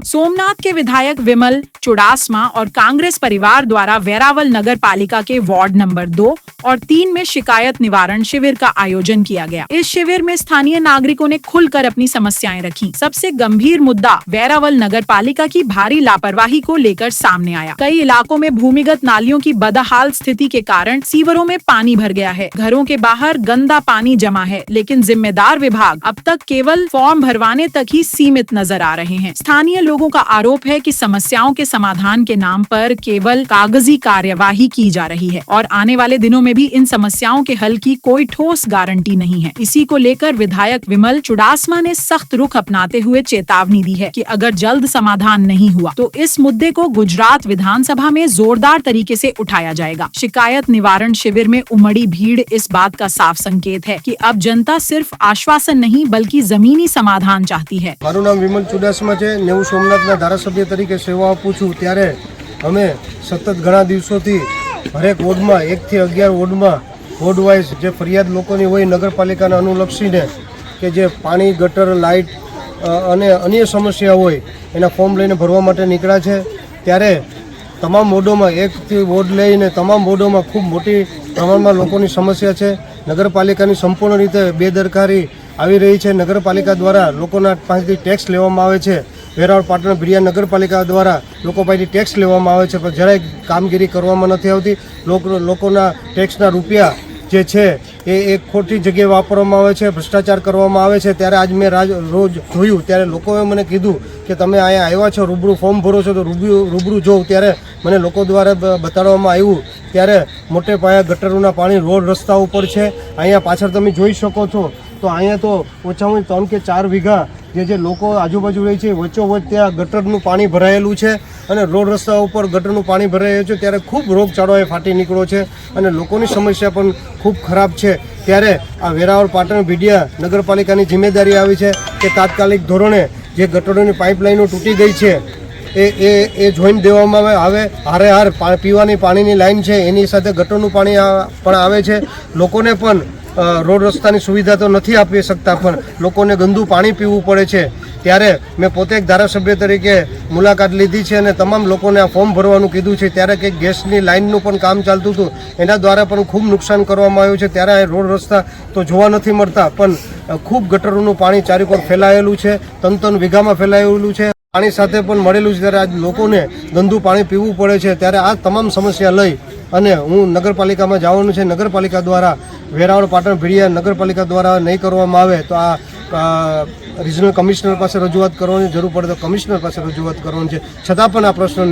सोमनाथ के विधायक विमल चुड़ासमा और कांग्रेस परिवार द्वारा वेरावल नगर पालिका के वार्ड नंबर 2 और 3 में शिकायत निवारण शिविर का आयोजन किया गया। इस शिविर में स्थानीय नागरिकों ने खुलकर अपनी समस्याएं रखी। सबसे गंभीर मुद्दा वेरावल नगर पालिका की भारी लापरवाही को लेकर सामने आया। कई इलाकों में भूमिगत नालियों की बदहाल स्थिति के कारण सीवरों में पानी भर गया है। घरों के बाहर गंदा पानी जमा है, लेकिन जिम्मेदार विभाग अब तक केवल फॉर्म भरवाने तक ही सीमित नजर आ रहे हैं। स्थानीय लोगों का आरोप है कि समस्याओं के समाधान के नाम पर केवल कागजी कार्यवाही की जा रही है और आने वाले दिनों में भी इन समस्याओं के हल की कोई ठोस गारंटी नहीं है। इसी को लेकर विधायक विमल चुड़ासमा ने सख्त रुख अपनाते हुए चेतावनी दी है कि अगर जल्द समाधान नहीं हुआ तो इस मुद्दे को गुजरात विधानसभा में जोरदार तरीके से उठाया जाएगा। शिकायत निवारण शिविर में उमड़ी भीड़ इस बात का साफ संकेत है कि अब जनता सिर्फ आश्वासन नहीं बल्कि जमीनी समाधान चाहती है। મારું નામ વિમલ ચુડાસમા છે। નેવું સોમનાથના ધારાસભ્ય તરીકે સેવા આપું છું। ત્યારે અમે સતત ઘણા દિવસોથી હરેક વોર્ડમાં 1 થી 11 વોર્ડમાં વોર્ડ વાઇઝ જે ફરિયાદ લોકોની હોય નગરપાલિકાને અનુલક્ષીને કે જે પાણી ગટર લાઇટ અને અન્ય સમસ્યા હોય એના ફોર્મ લઈને ભરવા માટે નીકળ્યા છે। ત્યારે તમામ વોર્ડોમાં 1 થી વોર્ડ લઈને તમામ વોર્ડોમાં ખૂબ મોટી પ્રમાણમાં લોકોની સમસ્યા છે। નગરપાલિકાની સંપૂર્ણ રીતે બેદરકારી આવી રહી છે। નગરપાલિકા દ્વારા લોકોના પાસેથી ટેક્સ લેવામાં આવે છે। વેરાવળ પાટણ ભીડિયા નગરપાલિકા દ્વારા લોકો પાસેથી ટેક્સ લેવામાં આવે છે, પણ જરાય કામગીરી કરવામાં નથી આવતી। લોકોના ટેક્સના રૂપિયા જે છે એ એક ખોટી જગ્યાએ વાપરવામાં આવે છે, ભ્રષ્ટાચાર કરવામાં આવે છે। ત્યારે આજ મેં રોજ જોયું ત્યારે લોકોએ મને કીધું કે તમે અહીંયા આવ્યા છો, રૂબરૂ ફોર્મ ભરો છો તો રૂબરૂ જોઉં ત્યારે મને લોકો દ્વારા બતાડવામાં આવ્યું ત્યારે મોટે પાયા ગટરોના પાણી રોડ રસ્તા ઉપર છે। અહીંયા પાછળ તમે જોઈ શકો છો તો અહીંયા તો ઓછામાં 3 કે 4 વીઘા જે લોકો આજુબાજુ રહે છે વચ્ચોવચ્ચ ત્યાં ગટરનું પાણી ભરાયેલું છે અને રોડ રસ્તા ઉપર ગટરનું પાણી ભરાયેલું છે। ત્યારે ખૂબ રોગચાળો એ ફાટી નીકળ્યો છે અને લોકોની સમસ્યા પણ ખૂબ ખરાબ છે। ત્યારે આ વેરાવળ પાટણ ભીડિયા નગરપાલિકાની જિમ્મેદારી આવી છે કે તાત્કાલિક ધોરણે જે ગટરોની પાઇપલાઇનો તૂટી ગઈ છે એ જોઈન્ટ દેવામાં આવે। હારે હાર પીવાની પાણીની લાઈન છે એની સાથે ગટરનું પાણી પણ આવે છે। લોકોને પણ રોડ રસ્તાની સુવિધા તો નથી આપી શકતા, પણ લોકોને ગંદુ પાણી પીવું પડે છે। ત્યારે મેં પોતે એક ધારાસભ્ય તરીકે મુલાકાત લીધી છે અને તમામ લોકોને આ ફોર્મ ભરવાનું કીધું છે। ત્યારે કંઈક ગેસની લાઇનનું પણ કામ ચાલતું હતું, એના દ્વારા પણ ખૂબ નુકસાન કરવામાં આવ્યું છે। ત્યારે રોડ રસ્તા તો જોવા નથી મળતા, પણ ખૂબ ગટરોનું પાણી ચારેકોર ફેલાયેલું છે, 3 વીઘામાં ફેલાયેલું છે। પાણી સાથે પણ મળેલું છે। ત્યારે આજ લોકોને ગંદુ પાણી પીવું પડે છે। ત્યારે આ તમામ સમસ્યા લઈ અને હું નગરપાલિકામાં જવાનું છે। નગરપાલિકા દ્વારા વેરાવળ પાટણ ભીડિયા નગરપાલિકા દ્વારા નહીં કરવામાં આવે તો આ રિજનલ કમિશનર પાસે રજૂઆત કરવાની જરૂર પડે તો કમિશનર પાસે રજૂઆત કરવાની છે। છતાં પણ આ પ્રશ્ન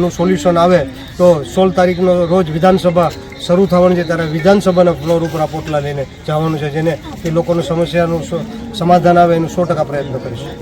નું સોલ્યુશન આવે તો 16 તારીખનો રોજ વિધાનસભા શરૂ થવાની છે। ત્યારે વિધાનસભાના ફ્લોર ઉપર આ પોટલા લઈને જવાનું છે, જેને એ લોકોની સમસ્યાનું સમાધાન આવે એનું 100% પ્રયત્ન કરીશું।